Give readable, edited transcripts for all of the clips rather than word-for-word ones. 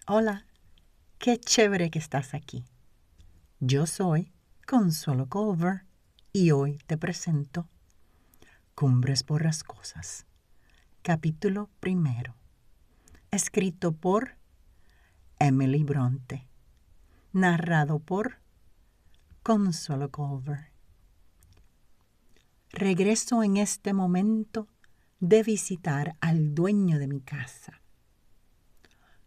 Hola, qué chévere que estás aquí. Yo soy Consuelo Culver y hoy te presento Cumbres Borrascosas, capítulo 1, escrito por Emily Bronte, narrado por Consuelo Culver. Regreso en este momento de visitar al dueño de mi casa.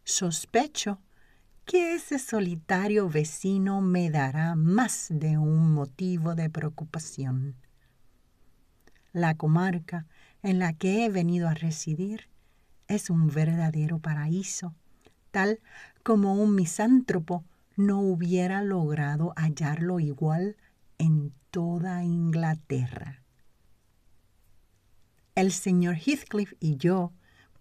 Sospecho que ese solitario vecino me dará más de un motivo de preocupación. La comarca en la que he venido a residir es un verdadero paraíso, tal como un misántropo no hubiera logrado hallarlo igual en toda Inglaterra. El señor Heathcliff y yo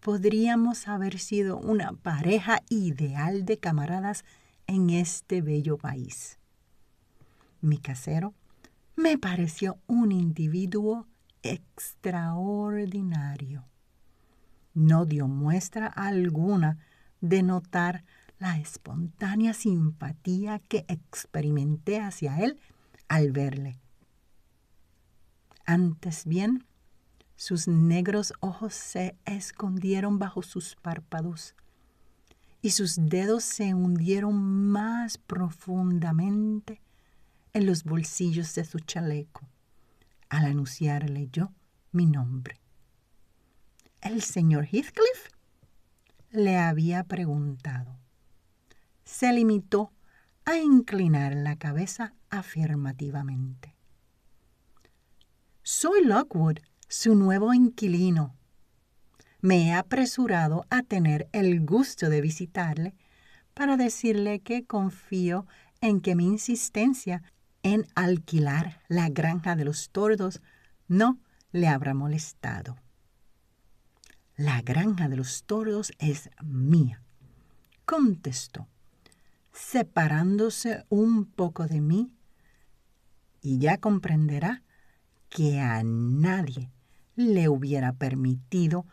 podríamos haber sido una pareja ideal de camaradas en este bello país. Mi casero me pareció un individuo extraordinario. No dio muestra alguna de notar la espontánea simpatía que experimenté hacia él al verle. Antes bien, sus negros ojos se escondieron bajo sus párpados y sus dedos se hundieron más profundamente en los bolsillos de su chaleco al anunciarle yo mi nombre. ¿El señor Heathcliff?, le había preguntado. Se limitó a inclinar la cabeza afirmativamente. Soy Lockwood, su nuevo inquilino. Me he apresurado a tener el gusto de visitarle para decirle que confío en que mi insistencia en alquilar la granja de los tordos no le habrá molestado. La granja de los tordos es mía, contestó, separándose un poco de mí, y ya comprenderá que a nadie le hubiera permitido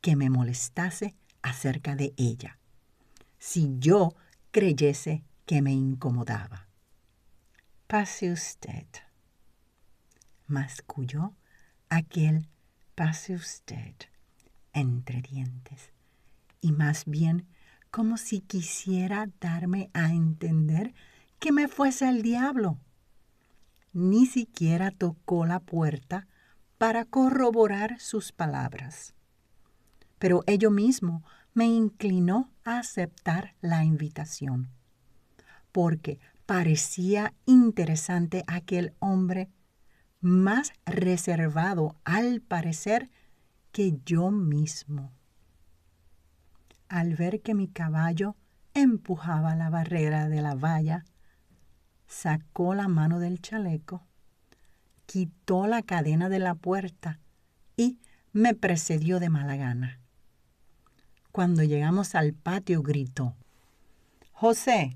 que me molestase acerca de ella, si yo creyese que me incomodaba. Pase usted, masculló aquel pase usted entre dientes, y más bien como si quisiera darme a entender que me fuese al diablo. Ni siquiera tocó la puerta para corroborar sus palabras. Pero ello mismo me inclinó a aceptar la invitación, porque parecía interesante aquel hombre, más reservado al parecer que yo mismo. Al ver que mi caballo empujaba la barrera de la valla, sacó la mano del chaleco, quitó la cadena de la puerta y me precedió de mala gana. Cuando llegamos al patio, gritó: «José,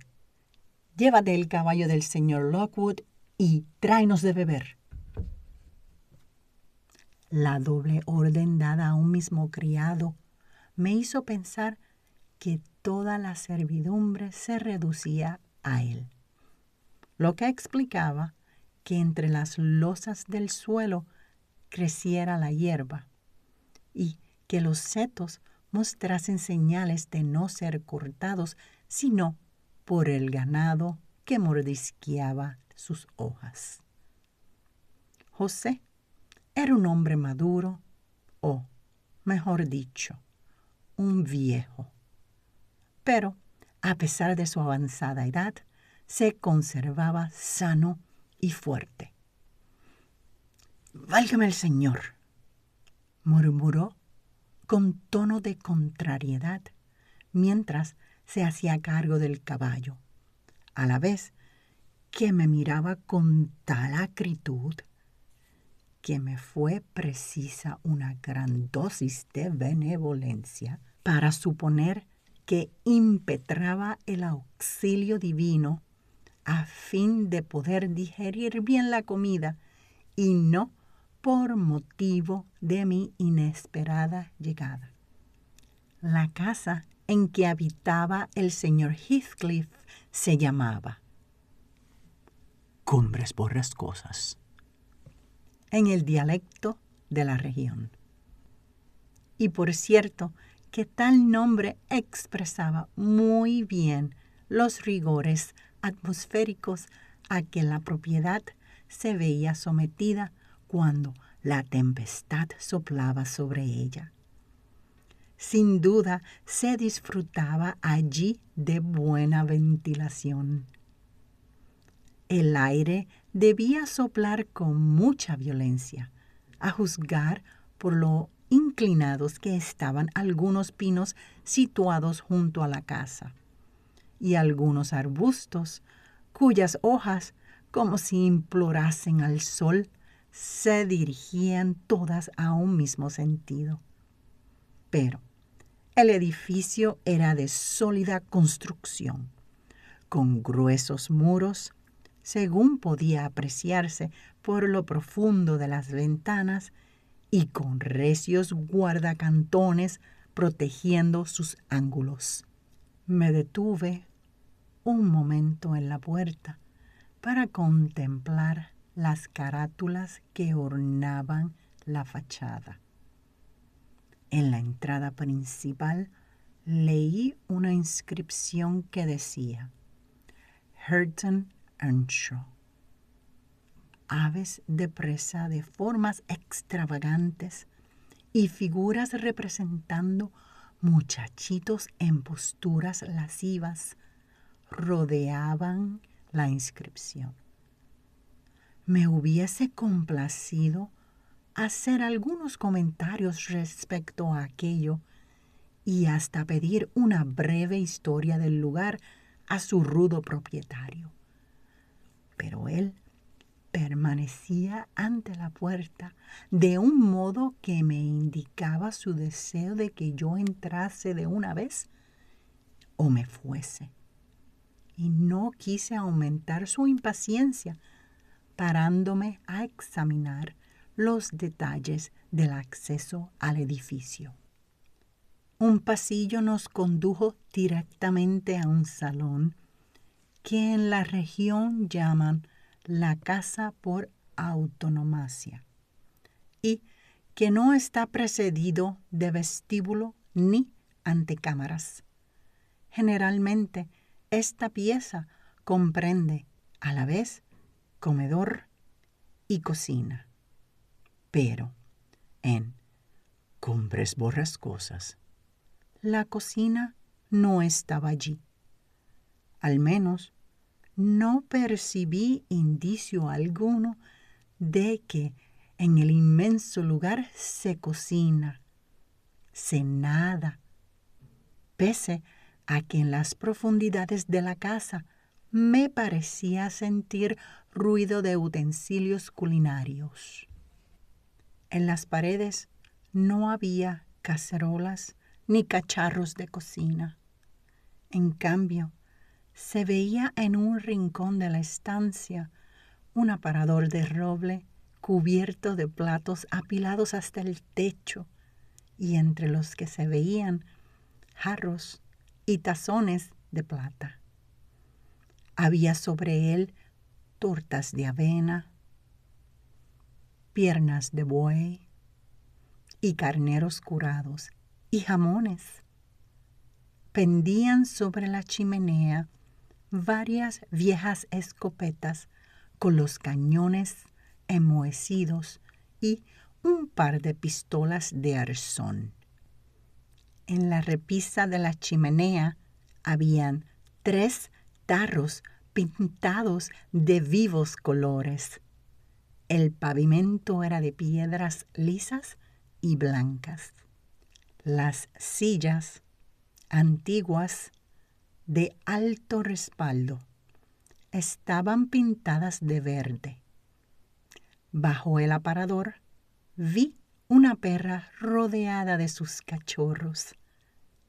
llévate el caballo del señor Lockwood y tráenos de beber». La doble orden dada a un mismo criado me hizo pensar que toda la servidumbre se reducía a él, lo que explicaba que entre las losas del suelo creciera la hierba y que los setos mostrasen señales de no ser cortados sino por el ganado que mordisqueaba sus hojas. José era un hombre maduro, o, mejor dicho, un viejo. Pero, a pesar de su avanzada edad, se conservaba sano y fuerte. «Válgame el Señor», murmuró con tono de contrariedad, mientras se hacía cargo del caballo, a la vez que me miraba con tal acritud que me fue precisa una gran dosis de benevolencia para suponer que impetraba el auxilio divino a fin de poder digerir bien la comida y no por motivo de mi inesperada llegada. La casa en que habitaba el señor Heathcliff se llamaba Cumbres Borrascosas, en el dialecto de la región. Y por cierto, que tal nombre expresaba muy bien los rigores atmosféricos a que la propiedad se veía sometida cuando la tempestad soplaba sobre ella. Sin duda se disfrutaba allí de buena ventilación. El aire debía soplar con mucha violencia, a juzgar por lo inclinados que estaban algunos pinos situados junto a la casa, y algunos arbustos cuyas hojas, como si implorasen al sol, se dirigían todas a un mismo sentido. Pero el edificio era de sólida construcción, con gruesos muros, según podía apreciarse por lo profundo de las ventanas, y con recios guardacantones protegiendo sus ángulos. Me detuve un momento en la puerta para contemplar las carátulas que ornaban la fachada. En la entrada principal leí una inscripción que decía Hareton Earnshaw. Aves de presa de formas extravagantes y figuras representando muchachitos en posturas lascivas rodeaban la inscripción. Me hubiese complacido hacer algunos comentarios respecto a aquello y hasta pedir una breve historia del lugar a su rudo propietario. Pero él permanecía ante la puerta de un modo que me indicaba su deseo de que yo entrase de una vez o me fuese. Y no quise aumentar su impaciencia, parándome a examinar los detalles del acceso al edificio. Un pasillo nos condujo directamente a un salón que en la región llaman la casa por autonomacia y que no está precedido de vestíbulo ni antecámaras. Generalmente esta pieza comprende a la vez comedor y cocina, pero en Cumbres Borrascosas, la cocina no estaba allí. Al menos no percibí indicio alguno de que en el inmenso lugar se cocina, se nada, pese a que en las profundidades de la casa me parecía sentir ruido de utensilios culinarios. En las paredes no había cacerolas ni cacharros de cocina. En cambio, se veía en un rincón de la estancia un aparador de roble cubierto de platos apilados hasta el techo, y entre los que se veían jarros y tazones de plata. Había sobre él tortas de avena, piernas de buey y carneros curados y jamones. Pendían sobre la chimenea varias viejas escopetas con los cañones enmohecidos y un par de pistolas de arzón. En la repisa de la chimenea habían 3 tarros pintados de vivos colores. El pavimento era de piedras lisas y blancas. Las sillas, antiguas, de alto respaldo, estaban pintadas de verde. Bajo el aparador vi una perra rodeada de sus cachorros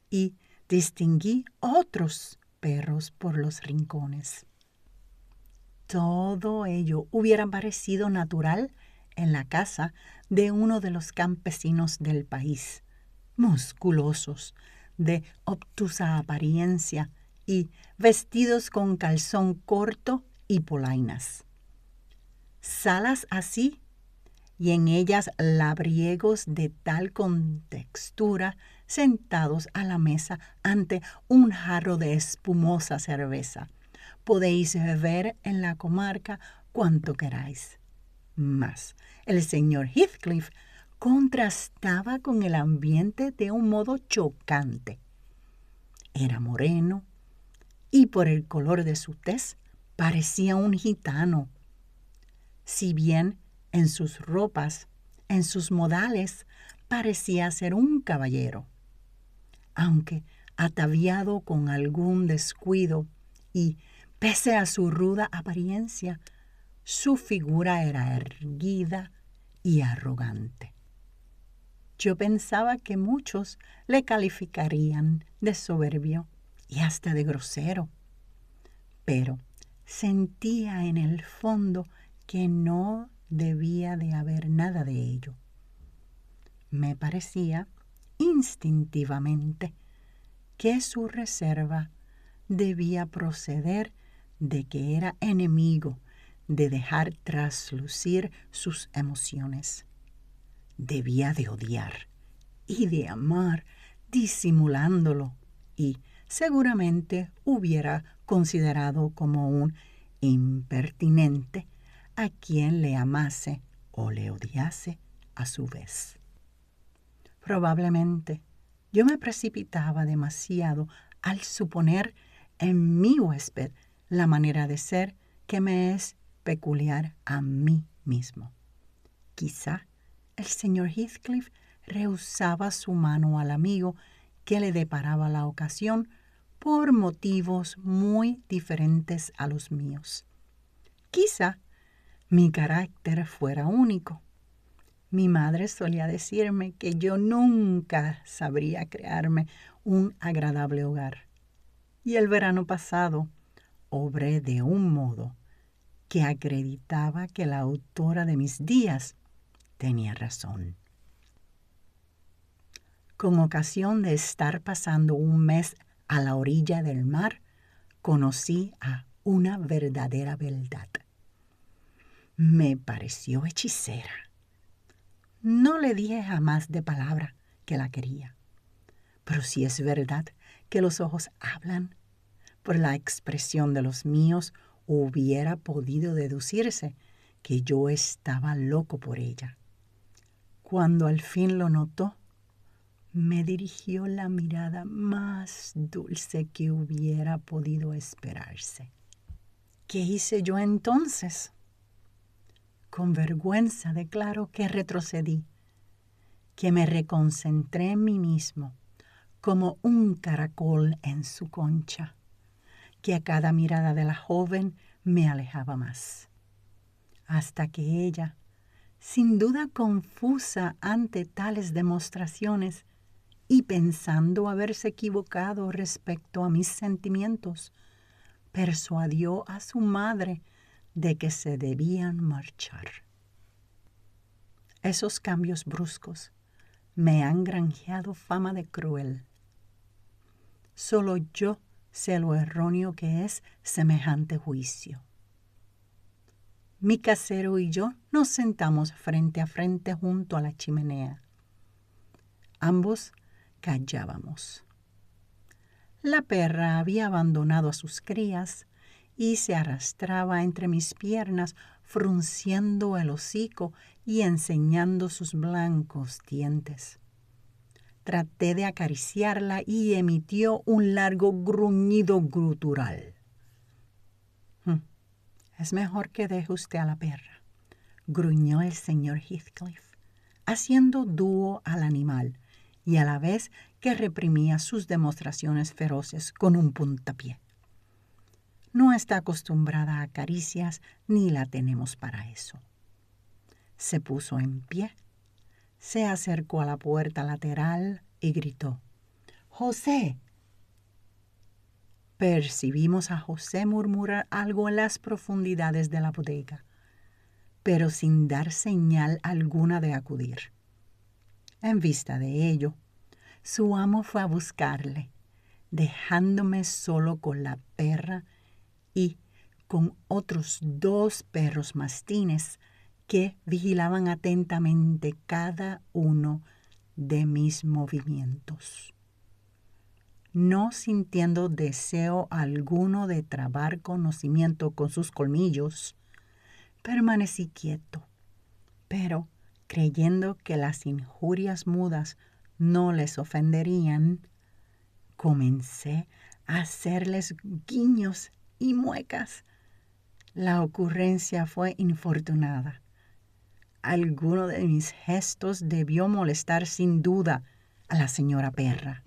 y distinguí otros perros por los rincones. Todo ello hubiera parecido natural en la casa de uno de los campesinos del país, musculosos, de obtusa apariencia y vestidos con calzón corto y polainas. Salas así, y en ellas labriegos de tal contextura, sentados a la mesa ante un jarro de espumosa cerveza. Podéis ver en la comarca cuanto queráis. Mas el señor Heathcliff contrastaba con el ambiente de un modo chocante. Era moreno y por el color de su tez parecía un gitano. Si bien en sus ropas, en sus modales, parecía ser un caballero, aunque ataviado con algún descuido y, pese a su ruda apariencia, su figura era erguida y arrogante. Yo pensaba que muchos le calificarían de soberbio y hasta de grosero, pero sentía en el fondo que no debía de haber nada de ello. Me parecía instintivamente que su reserva debía proceder de que era enemigo de dejar traslucir sus emociones. Debía de odiar y de amar disimulándolo, y seguramente hubiera considerado como un impertinente a quien le amase o le odiase a su vez. Probablemente yo me precipitaba demasiado al suponer en mi huésped la manera de ser que me es peculiar a mí mismo. Quizá el señor Heathcliff rehusaba su mano al amigo que le deparaba la ocasión por motivos muy diferentes a los míos. Quizá mi carácter fuera único. Mi madre solía decirme que yo nunca sabría crearme un agradable hogar. Y el verano pasado obré de un modo que acreditaba que la autora de mis días tenía razón. Con ocasión de estar pasando un mes a la orilla del mar, conocí a una verdadera beldad. Me pareció hechicera. No le dije jamás de palabra que la quería. Pero si es verdad que los ojos hablan, por la expresión de los míos hubiera podido deducirse que yo estaba loco por ella. Cuando al fin lo notó, me dirigió la mirada más dulce que hubiera podido esperarse. ¿Qué hice yo entonces? Con vergüenza declaro que retrocedí, que me reconcentré en mí mismo, como un caracol en su concha, que a cada mirada de la joven me alejaba más, hasta que ella, sin duda confusa ante tales demostraciones y pensando haberse equivocado respecto a mis sentimientos, persuadió a su madre de que se debían marchar. Esos cambios bruscos me han granjeado fama de cruel. Solo yo sé lo erróneo que es semejante juicio. Mi casero y yo nos sentamos frente a frente junto a la chimenea. Ambos callábamos. La perra había abandonado a sus crías y se arrastraba entre mis piernas, frunciendo el hocico y enseñando sus blancos dientes. Traté de acariciarla y emitió un largo gruñido gutural. Es mejor que deje usted a la perra, gruñó el señor Heathcliff, haciendo dúo al animal y a la vez que reprimía sus demostraciones feroces con un puntapié. No está acostumbrada a caricias ni la tenemos para eso. Se puso en pie, se acercó a la puerta lateral y gritó: «¡José!». Percibimos a José murmurar algo en las profundidades de la bodega, pero sin dar señal alguna de acudir. En vista de ello, su amo fue a buscarle, dejándome solo con la perra y con otros 2 perros mastines que vigilaban atentamente cada uno de mis movimientos. No sintiendo deseo alguno de trabar conocimiento con sus colmillos, permanecí quieto, pero creyendo que las injurias mudas no les ofenderían, comencé a hacerles guiños y muecas. La ocurrencia fue infortunada. Alguno de mis gestos debió molestar sin duda a la señora perra,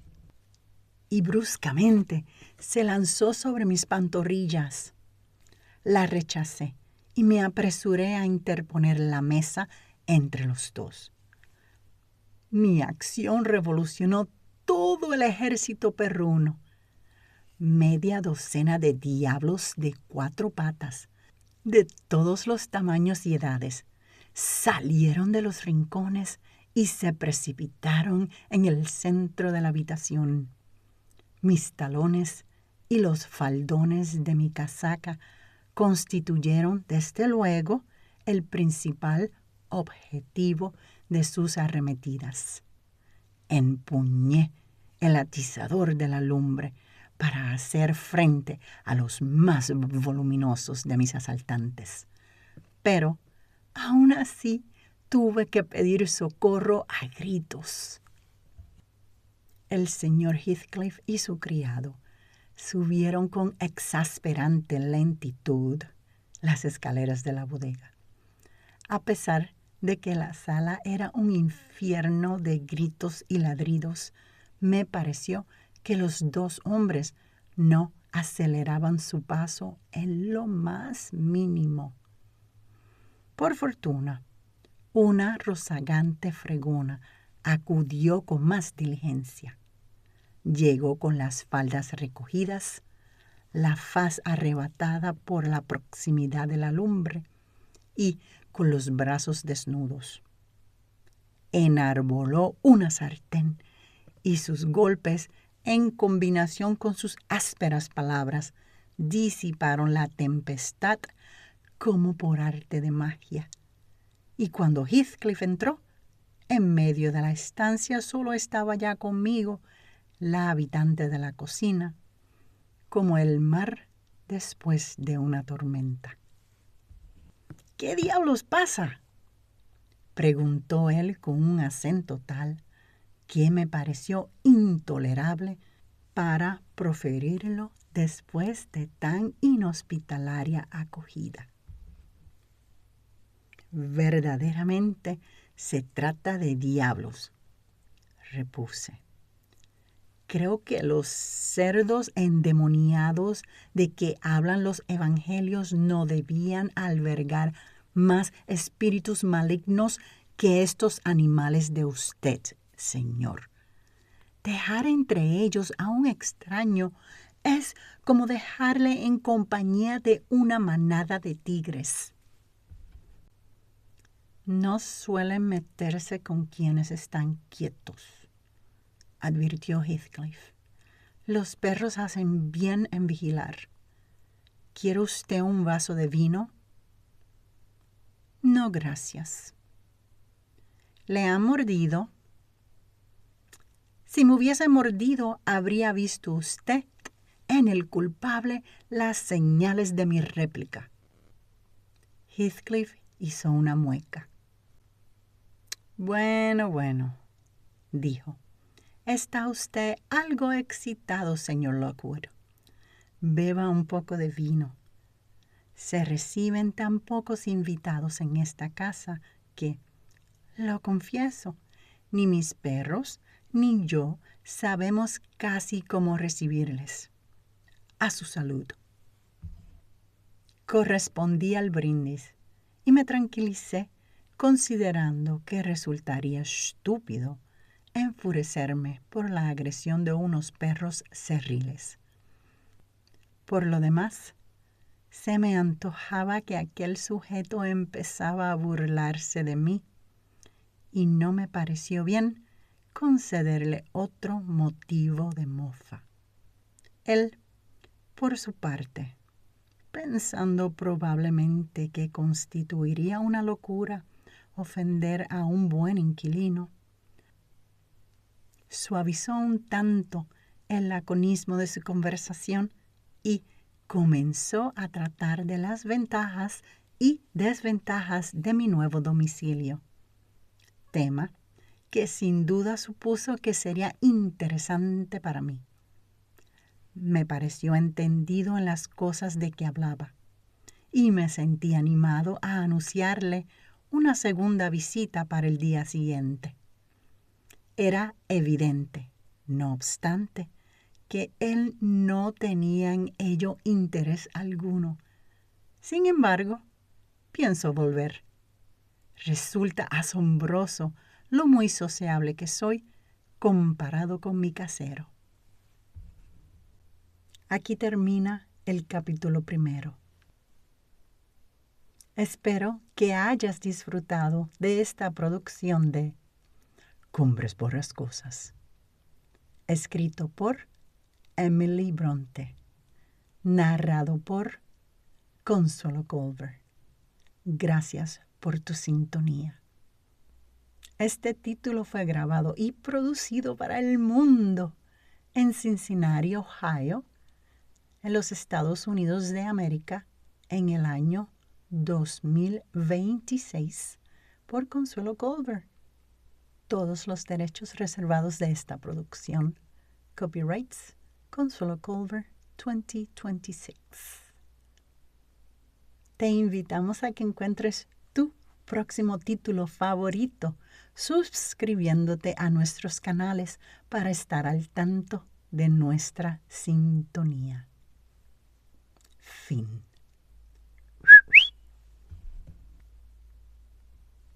y bruscamente se lanzó sobre mis pantorrillas. La rechacé y me apresuré a interponer la mesa entre los dos. Mi acción revolucionó todo el ejército perruno. Media docena de diablos de 4 patas, de todos los tamaños y edades, salieron de los rincones y se precipitaron en el centro de la habitación. Mis talones y los faldones de mi casaca constituyeron, desde luego, el principal objetivo de sus arremetidas. Empuñé el atizador de la lumbre para hacer frente a los más voluminosos de mis asaltantes. Pero, aún así, tuve que pedir socorro a gritos. El señor Heathcliff y su criado subieron con exasperante lentitud las escaleras de la bodega. A pesar de que la sala era un infierno de gritos y ladridos, me pareció que los 2 hombres no aceleraban su paso en lo más mínimo. Por fortuna, una rozagante fregona acudió con más diligencia. Llegó con las faldas recogidas, la faz arrebatada por la proximidad de la lumbre y con los brazos desnudos. Enarboló una sartén y sus golpes, en combinación con sus ásperas palabras, disiparon la tempestad como por arte de magia. Y cuando Heathcliff entró, en medio de la estancia solo estaba ya conmigo la habitante de la cocina, como el mar después de una tormenta. ¿Qué diablos pasa?, preguntó él con un acento tal que me pareció intolerable para proferirlo después de tan inhospitalaria acogida. Verdaderamente se trata de diablos, repuse. Creo que los cerdos endemoniados de que hablan los evangelios no debían albergar más espíritus malignos que estos animales de usted, señor. Dejar entre ellos a un extraño es como dejarle en compañía de una manada de tigres. No suelen meterse con quienes están quietos, advirtió Heathcliff. Los perros hacen bien en vigilar. ¿Quiere usted un vaso de vino? No, gracias. ¿Le ha mordido? Si me hubiese mordido, habría visto usted en el culpable las señales de mi réplica. Heathcliff hizo una mueca. Bueno, dijo. Está usted algo excitado, señor Lockwood. Beba un poco de vino. Se reciben tan pocos invitados en esta casa que, lo confieso, ni mis perros ni yo sabemos casi cómo recibirles. A su salud. Correspondí al brindis y me tranquilicé considerando que resultaría estúpido enfurecerme por la agresión de unos perros cerriles. Por lo demás, se me antojaba que aquel sujeto empezaba a burlarse de mí, y no me pareció bien concederle otro motivo de mofa. Él, por su parte, pensando probablemente que constituiría una locura ofender a un buen inquilino, suavizó un tanto el laconismo de su conversación y comenzó a tratar de las ventajas y desventajas de mi nuevo domicilio, tema que sin duda supuso que sería interesante para mí. Me pareció entendido en las cosas de que hablaba y me sentí animado a anunciarle una segunda visita para el día siguiente. Era evidente, no obstante, que él no tenía en ello interés alguno. Sin embargo, pienso volver. Resulta asombroso lo muy sociable que soy comparado con mi casero. Aquí termina el capítulo 1. Espero que hayas disfrutado de esta producción de Cumbres Borrascosas. escrito por Emily Bronte, narrado por Consuelo Culver. Gracias por tu sintonía. Este título fue grabado y producido para el mundo en Cincinnati, Ohio, en los Estados Unidos de América, en el año 2026, por Consuelo Culver. Todos los derechos reservados de esta producción. Copyrights Consuelo Culver 2026. Te invitamos a que encuentres tu próximo título favorito suscribiéndote a nuestros canales para estar al tanto de nuestra sintonía. Fin.